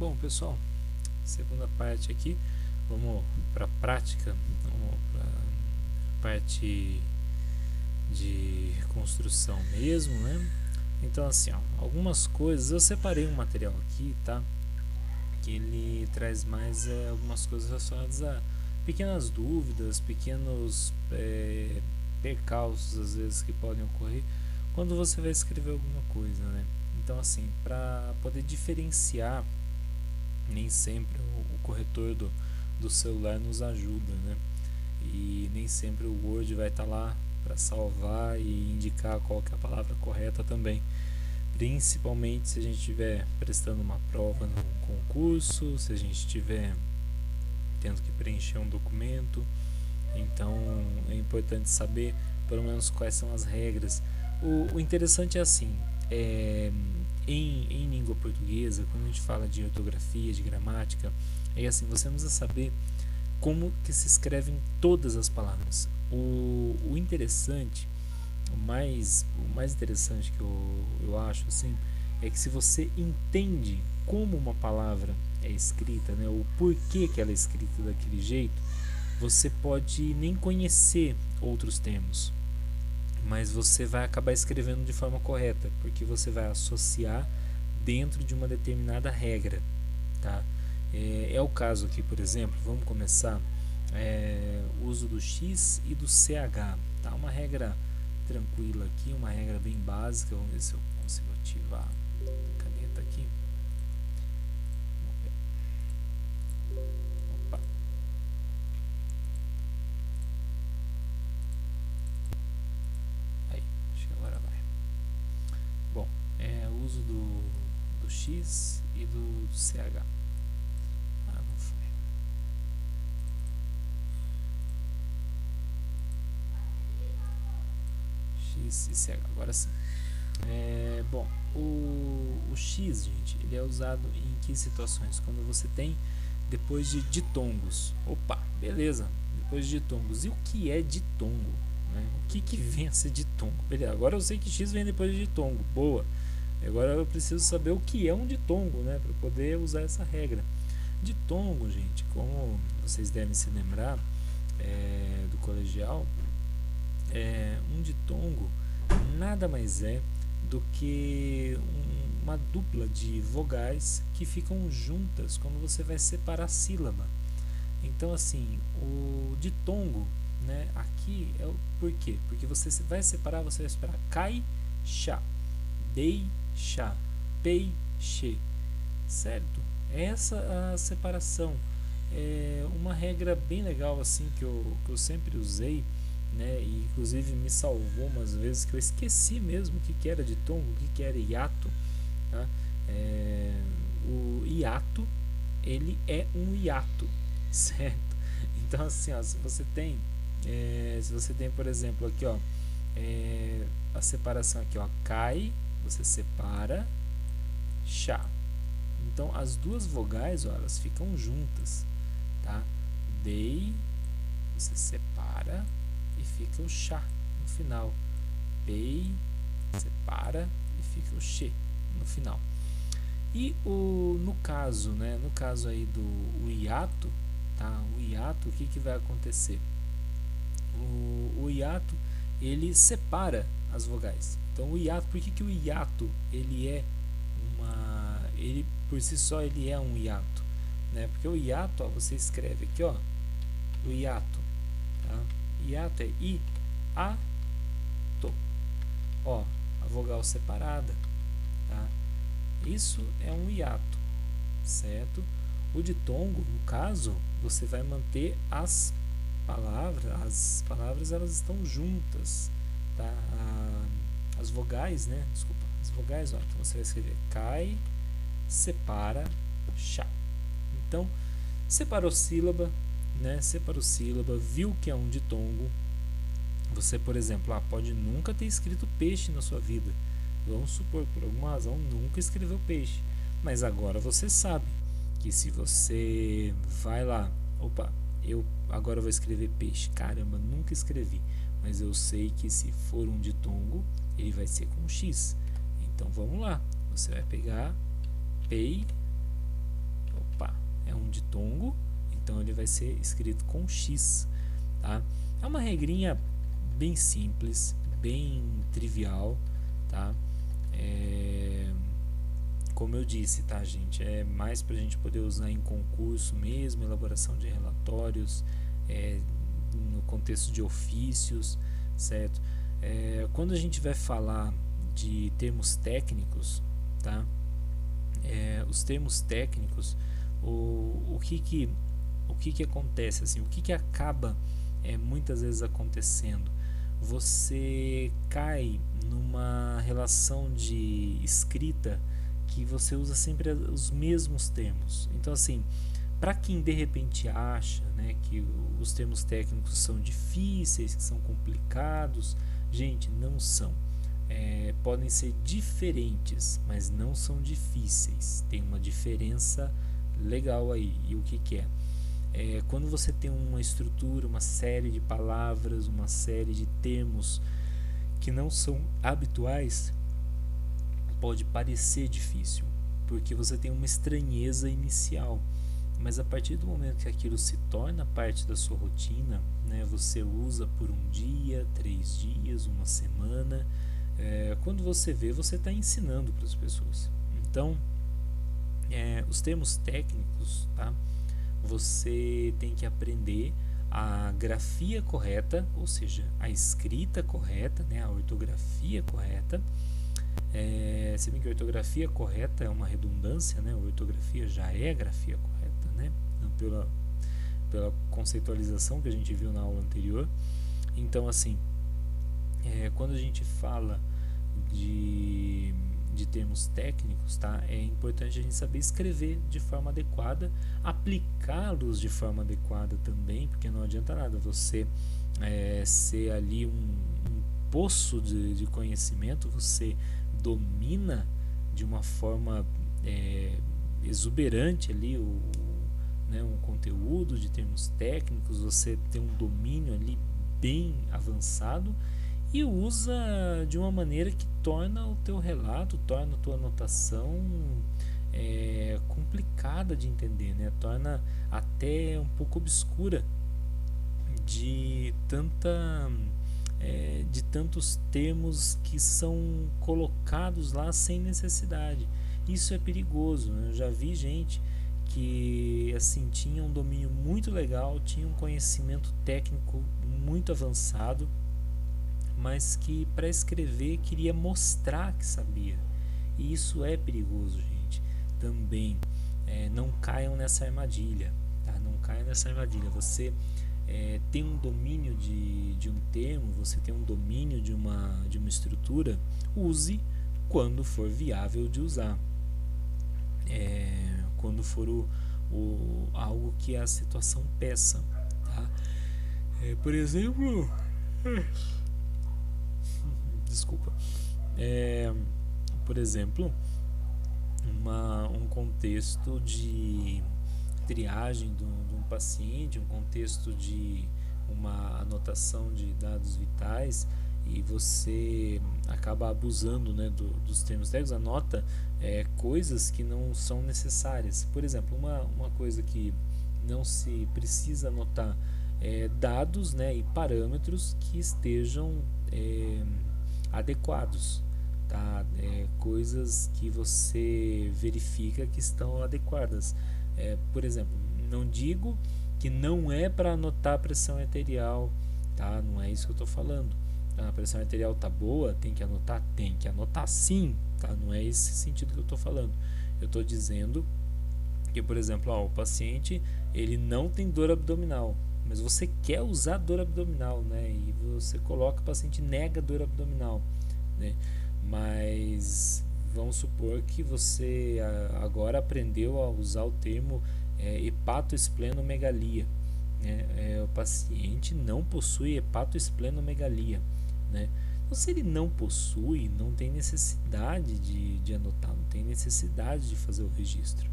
Bom, pessoal, segunda parte aqui, vamos para a prática, vamos para a parte de construção mesmo, né? Então, assim, ó, algumas coisas, eu separei um material aqui, tá? Que ele traz mais algumas coisas relacionadas a pequenas dúvidas, pequenos percalços, às vezes, que podem ocorrer quando você vai escrever alguma coisa, né? Então, assim, para poder diferenciar, nem sempre o corretor do celular nos ajuda, né? E nem sempre o Word vai estar lá para salvar e indicar qual que é a palavra correta também. Principalmente se a gente estiver prestando uma prova no concurso, se a gente estiver tendo que preencher um documento. Então é importante saber pelo menos quais são as regras. O interessante é assim, em língua portuguesa, quando a gente fala de ortografia, de gramática, é assim, você precisa saber como que se escrevem todas as palavras. O interessante, o mais interessante que eu acho assim, é que se você entende como uma palavra é escrita, né, o porquê que ela é escrita daquele jeito, você pode nem conhecer outros termos, mas você vai acabar escrevendo de forma correta, porque você vai associar dentro de uma determinada regra, tá? É o caso aqui, por exemplo, vamos começar o uso do X e do CH, tá? Uma regra tranquila aqui, uma regra bem básica. Vamos ver se eu consigo ativar a caneta aqui. Opa. Aí, acho que agora vai. Bom, o uso do X e do CH. Ah, não foi. X e CH, agora sim. Bom, o X, gente, ele é usado em que situações? Quando você tem depois de ditongos. Opa, beleza, depois de ditongos. E o que é ditongo? Né? O que vem a ser ditongo? Beleza, agora eu sei que X vem depois de ditongo. Boa. Agora eu preciso saber o que é um ditongo, né, para poder usar essa regra. Ditongo, gente, como vocês devem se lembrar do colegial, um ditongo nada mais é do que uma dupla de vogais que ficam juntas quando você vai separar a sílaba. Então, assim, o ditongo, né, aqui é o porquê? Porque você vai separar, você vai separar caixa, deixa, peixe, certo? Essa a separação. É uma regra bem legal assim que eu sempre usei, né? E inclusive me salvou umas vezes que eu esqueci mesmo o que era ditongo, o que era hiato, tá? O hiato, ele é um hiato, certo? Então assim, ó, se você tem por exemplo aqui, ó, a separação aqui, ó, cai, você separa, chá. Então as duas vogais, ó, elas ficam juntas, tá? Dei, você separa e fica o chá no final. Pei, separa e fica o che no final. E no caso, né, no caso aí do hiato, tá? O hiato, o que vai acontecer? O hiato, ele separa as vogais. Então o hiato, por que o hiato ele por si só ele é um hiato, né? Porque o hiato, ó, você escreve aqui, ó, o hiato, tá? Hiato é i, a, to, ó, a vogal separada, tá? Isso é um hiato, certo? O ditongo, no caso, você vai manter as palavras elas estão juntas, tá? As vogais, né? Desculpa, as vogais, ó, então você vai escrever cai, separa, chá. Então, separou sílaba, né? Separou sílaba, viu que é um ditongo. Você, por exemplo, pode nunca ter escrito peixe na sua vida. Vamos supor, por alguma razão, nunca escreveu peixe. Mas agora você sabe que se você vai lá, opa, eu agora vou escrever peixe. Caramba, nunca escrevi. Mas eu sei que se for um ditongo, ele vai ser com X. Então vamos lá. Você vai pegar pei, um ditongo, então ele vai ser escrito com X, tá? É uma regrinha bem simples, bem trivial, tá? Como eu disse, tá, gente? É mais para a gente poder usar em concurso mesmo, elaboração de relatórios, no contexto de ofícios, certo? Quando a gente vai falar de termos técnicos, tá? Os termos técnicos, o que acontece, assim, o que acaba muitas vezes acontecendo? Você cai numa relação de escrita que você usa sempre os mesmos termos. Então, assim, para quem de repente acha, né, que os termos técnicos são difíceis, que são complicados, gente, não são. Podem ser diferentes, mas não são difíceis. Tem uma diferença legal aí. E o que é? Quando você tem uma estrutura, uma série de palavras, uma série de termos que não são habituais, pode parecer difícil, porque você tem uma estranheza inicial, mas a partir do momento que aquilo se torna parte da sua rotina, né, você usa por um dia, 3 dias, uma semana, quando você vê, você está ensinando para as pessoas. Então, os termos técnicos, tá? Você tem que aprender a grafia correta, ou seja, a escrita correta, né, a ortografia correta. Se bem que a ortografia correta é uma redundância, né? A ortografia já é a grafia correta, né? Pela conceitualização que a gente viu na aula anterior. Então, assim, quando a gente fala de termos técnicos, tá? É importante a gente saber escrever de forma adequada, aplicá-los de forma adequada também, porque não adianta nada você ser ali um poço de conhecimento, você domina de uma forma exuberante ali um conteúdo de termos técnicos, você tem um domínio ali bem avançado e usa de uma maneira que torna o teu relato, torna a tua anotação complicada de entender, né? Torna até um pouco obscura de tantos termos que são colocados lá sem necessidade. Isso é perigoso, né? Eu já vi gente que assim tinha um domínio muito legal, tinha um conhecimento técnico muito avançado, mas que para escrever queria mostrar que sabia. E isso é perigoso, gente. Também não caiam nessa armadilha, tá? Não caiam nessa armadilha. Você tem um domínio de um termo, você tem um domínio de uma estrutura, use quando for viável de usar. Quando for algo que a situação peça, tá? Por exemplo, desculpa, por exemplo, um contexto de triagem de um paciente, um contexto de uma anotação de dados vitais, e você acaba abusando, né, dos termos técnicos, anota coisas que não são necessárias. Por exemplo, uma coisa que não se precisa anotar dados, né, e parâmetros que estejam adequados, tá? Coisas que você verifica que estão adequadas. Por exemplo, não digo que não é para anotar a pressão arterial, tá? Não é isso que eu estou falando. A pressão arterial tá boa, tem que anotar sim, tá? Não é esse sentido que eu estou falando. Eu estou dizendo que, por exemplo, o paciente ele não tem dor abdominal, mas você quer usar dor abdominal, né? E você coloca, o paciente nega dor abdominal, né? Mas vamos supor que você agora aprendeu a usar o termo hepatoesplenomegalia, né? O paciente não possui hepatoesplenomegalia, né? Então, se ele não possui, não tem necessidade de anotar, não tem necessidade de fazer o registro,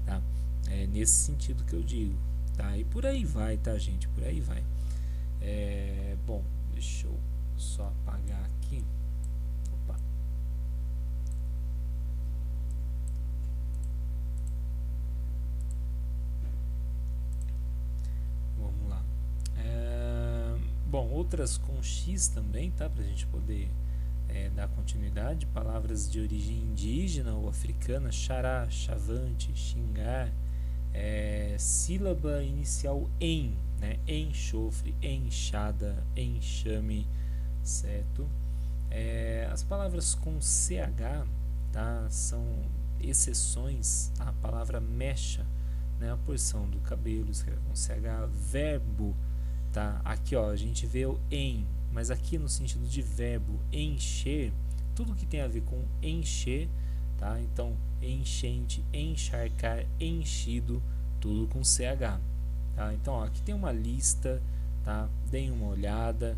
tá? É nesse sentido que eu digo, tá? E por aí vai, tá, gente? Por aí vai. Bom, deixa eu só apagar aqui. Opa. Bom, outras com X também, tá? Para a gente poder dar continuidade. Palavras de origem indígena ou africana: xará, chavante, xingar. Sílaba inicial em, né? Enxofre, enxada, enxame, certo? As palavras com CH, tá? São exceções à palavra mecha, né? A porção do cabelo, escreve com CH. Verbo, tá? Aqui, ó, a gente vê o em, mas aqui no sentido de verbo, encher, tudo que tem a ver com encher, tá? Então, enchente, encharcar, enchido, tudo com CH, tá? Então, ó, aqui tem uma lista, tá? Deem uma olhada,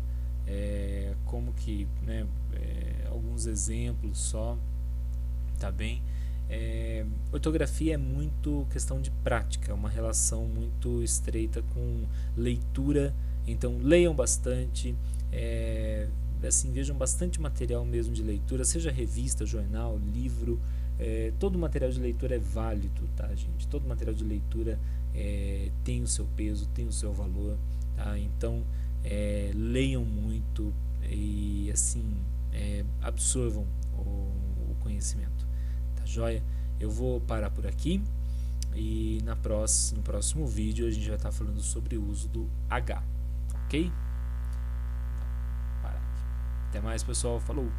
como que, né? Alguns exemplos só, tá bem? Ortografia é muito questão de prática, uma relação muito estreita com leitura, então leiam bastante, assim, vejam bastante material mesmo de leitura, seja revista, jornal, livro, todo material de leitura é válido, tá, gente? Todo material de leitura tem o seu peso, tem o seu valor, tá? Então leiam muito e assim absorvam o conhecimento. Joia? Eu vou parar por aqui e no próximo vídeo a gente vai estar falando sobre o uso do H, ok? Até mais, pessoal. Falou!